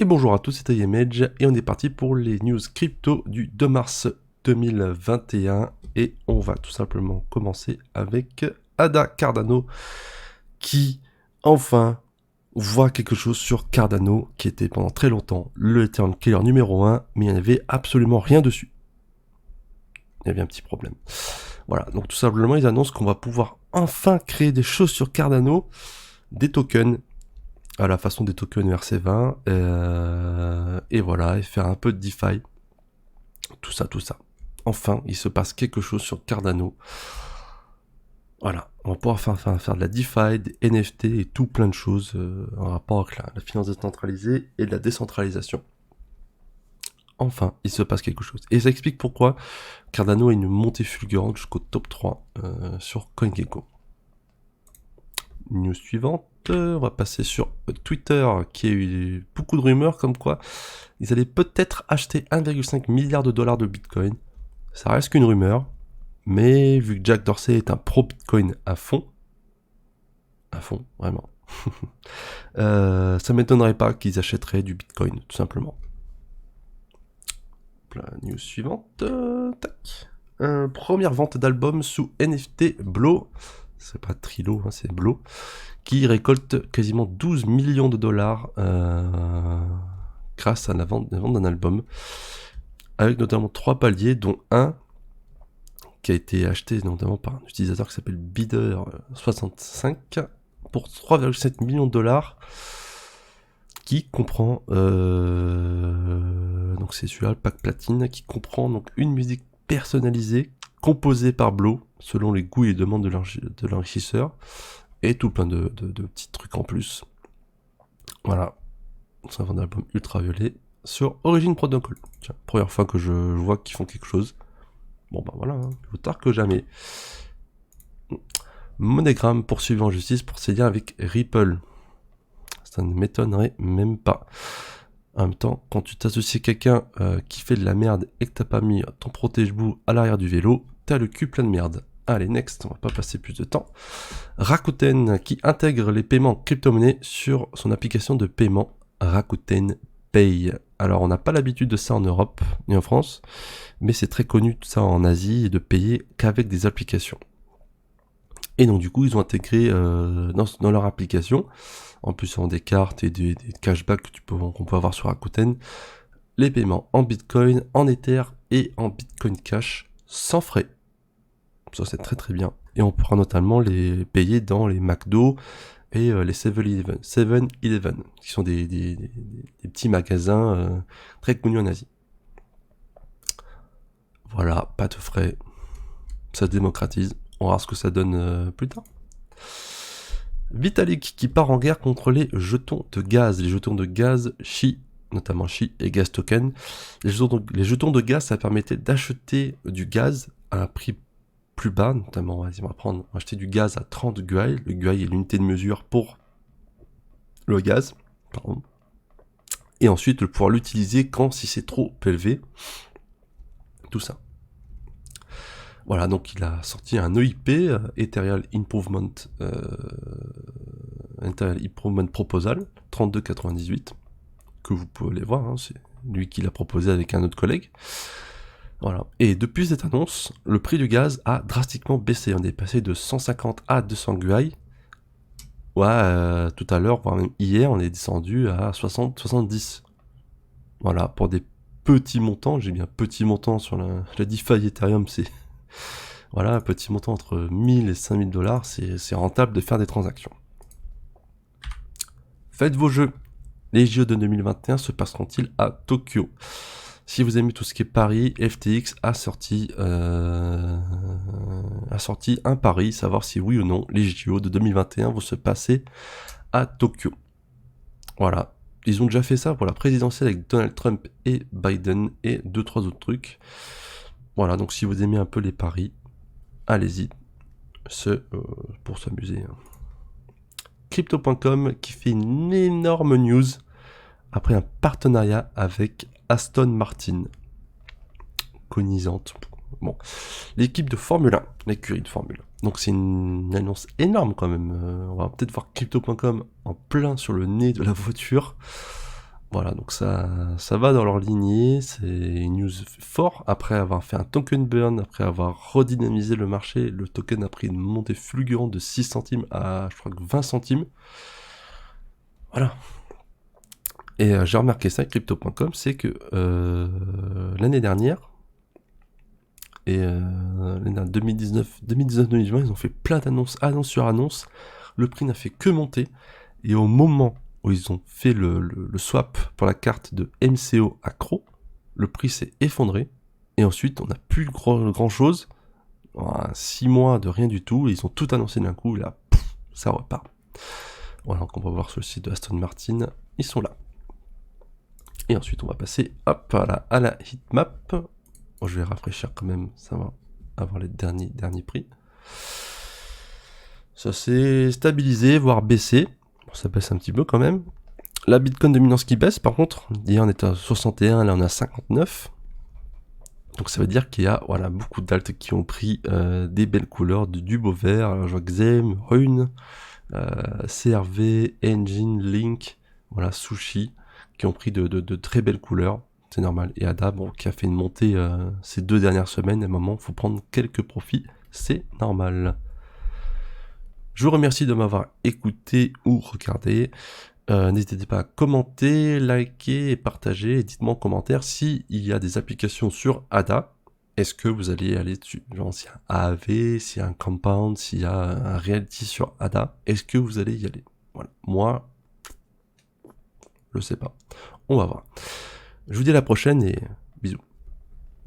Et bonjour à tous, c'est IMEdge et on est parti pour les news crypto du 2 mars 2021 et on va tout simplement commencer avec Ada Cardano qui enfin voit quelque chose sur Cardano qui était pendant très longtemps le Ethereum Killer numéro 1 mais il n'y avait absolument rien dessus. Il y avait un petit problème. Voilà, donc tout simplement ils annoncent qu'on va pouvoir enfin créer des choses sur Cardano, des tokens à la façon des tokens ERC20 et voilà, et faire un peu de DeFi, tout ça. Enfin, il se passe quelque chose sur Cardano. Voilà, on va pouvoir faire de la DeFi, des NFT et tout plein de choses en rapport avec la finance décentralisée et de la décentralisation. Enfin, il se passe quelque chose. Et ça explique pourquoi Cardano a une montée fulgurante jusqu'au top 3 sur CoinGecko. News suivante, on va passer sur Twitter qui a eu beaucoup de rumeurs comme quoi ils allaient peut-être acheter 1,5 milliard de dollars de Bitcoin. Ça reste qu'une rumeur, mais vu que Jack Dorsey est un pro Bitcoin à fond, vraiment, ça m'étonnerait pas qu'ils achèteraient du Bitcoin, tout simplement. La news suivante, tac. Première vente d'album sous NFT Blow, c'est pas Trilo, hein, c'est Blow, qui récolte quasiment 12 millions de dollars grâce à la vente d'un album, avec notamment 3 paliers, dont un qui a été acheté notamment par un utilisateur qui s'appelle Bidder65 pour 3,7 millions de dollars, qui comprend, donc c'est celui-là, le pack platine, qui comprend donc une musique personnalisée, composée par Blow, selon les goûts et les demandes de l'enrichisseur, et tout plein de petits trucs en plus. Voilà, c'est un album ultraviolet sur Origin Protocol. Tiens, première fois que je vois qu'ils font quelque chose. Bon bah voilà, hein, plus tard que jamais. MoneyGram poursuivi en justice pour ses liens avec Ripple. Ça ne m'étonnerait même pas. En même temps, quand tu t'associes à quelqu'un qui fait de la merde et que t'as pas mis ton protège-boue à l'arrière du vélo, t'as le cul plein de merde. Allez, next, on va pas passer plus de temps. Rakuten qui intègre les paiements crypto-monnaies sur son application de paiement Rakuten Pay. Alors, on n'a pas l'habitude de ça en Europe ni en France, mais c'est très connu tout ça en Asie et de payer qu'avec des applications. Et donc, du coup, ils ont intégré dans leur application, en plus ils ont des cartes et des cashbacks qu'on peut avoir sur Rakuten, les paiements en Bitcoin, en Ether et en Bitcoin Cash sans frais. Ça c'est très très bien. Et on pourra notamment les payer dans les McDo et les 7-Eleven, qui sont des petits magasins très connus en Asie. Voilà, pas de frais, ça se démocratise. On va voir ce que ça donne plus tard. Vitalik qui part en guerre contre les jetons de gaz. Les jetons de gaz Chi, notamment Chi et Gaz Token. Les jetons de gaz, ça permettait d'acheter du gaz à un prix plus bas, notamment, on va acheter du gaz à 30 guay. Le guay est l'unité de mesure pour le gaz. Pardon. Et ensuite, pouvoir l'utiliser si c'est trop élevé. Tout ça. Voilà, donc il a sorti un EIP, Ethereal Improvement Proposal, 3298, que vous pouvez aller voir, hein, c'est lui qui l'a proposé avec un autre collègue. Voilà. Et depuis cette annonce, le prix du gaz a drastiquement baissé. On est passé de 150 à 200 guay. Ouais, tout à l'heure, voire même hier, on est descendu à 60-70. Voilà, pour des petits montants, j'ai bien petit montant sur la DeFi Ethereum, c'est... Voilà, un petit montant entre 1000 et 5000 dollars, c'est rentable de faire des transactions. Faites vos jeux. Les JO de 2021 se passeront-ils à Tokyo? Si vous aimez tout ce qui est Paris, FTX a sorti un pari, savoir si oui ou non les JO de 2021 vont se passer à Tokyo. Voilà. Ils ont déjà fait ça pour la présidentielle avec Donald Trump et Biden et 2-3 autres trucs. Voilà, donc si vous aimez un peu les paris, allez-y, c'est pour s'amuser. Crypto.com qui fait une énorme news après un partenariat avec Aston Martin. Conisante. Bon, l'équipe de Formule 1, l'écurie de Formule 1. Donc c'est une annonce énorme quand même. On va peut-être voir Crypto.com en plein sur le nez de la voiture. Voilà, donc ça va dans leur lignée, c'est une news fort. Après avoir fait un token burn, après avoir redynamisé le marché, le token a pris une montée fulgurante de 6 centimes à, je crois que 20 centimes. Voilà. Et j'ai remarqué ça avec crypto.com, c'est que l'année dernière, et 2019-2020, ils ont fait plein d'annonces, annonce sur annonce. Le prix n'a fait que monter. Et au moment où ils ont fait le swap pour la carte de MCO à CRO, le prix s'est effondré. Et ensuite, on n'a plus grand chose. 6 mois de rien du tout. Et ils ont tout annoncé d'un coup. Et là, ça repart. Voilà, donc on va voir sur le site de Aston Martin. Ils sont là. Et ensuite, on va passer hop, à la heatmap. Bon, je vais rafraîchir quand même, ça va avoir les derniers prix. Ça s'est stabilisé, voire baissé. Bon, ça baisse un petit peu quand même. La Bitcoin dominance qui baisse par contre. Hier on était à 61, là on est à 59. Donc ça veut dire qu'il y a beaucoup d'alts qui ont pris des belles couleurs, du beau vert. Alors je vois Xem, Rune, CRV, Engine, Link, voilà, Sushi, qui ont pris de très belles couleurs. C'est normal. Et Ada, bon, qui a fait une montée ces 2 dernières semaines, à un moment, il faut prendre quelques profits, c'est normal. Je vous remercie de m'avoir écouté ou regardé. N'hésitez pas à commenter, liker et partager. Et dites-moi en commentaire s'il y a des applications sur ADA. Est-ce que vous allez aller dessus? Genre s'il y a un AAV, s'il y a un Compound, s'il y a un Reality sur ADA, est-ce que vous allez y aller? Voilà. Moi, je sais pas. On va voir. Je vous dis à la prochaine et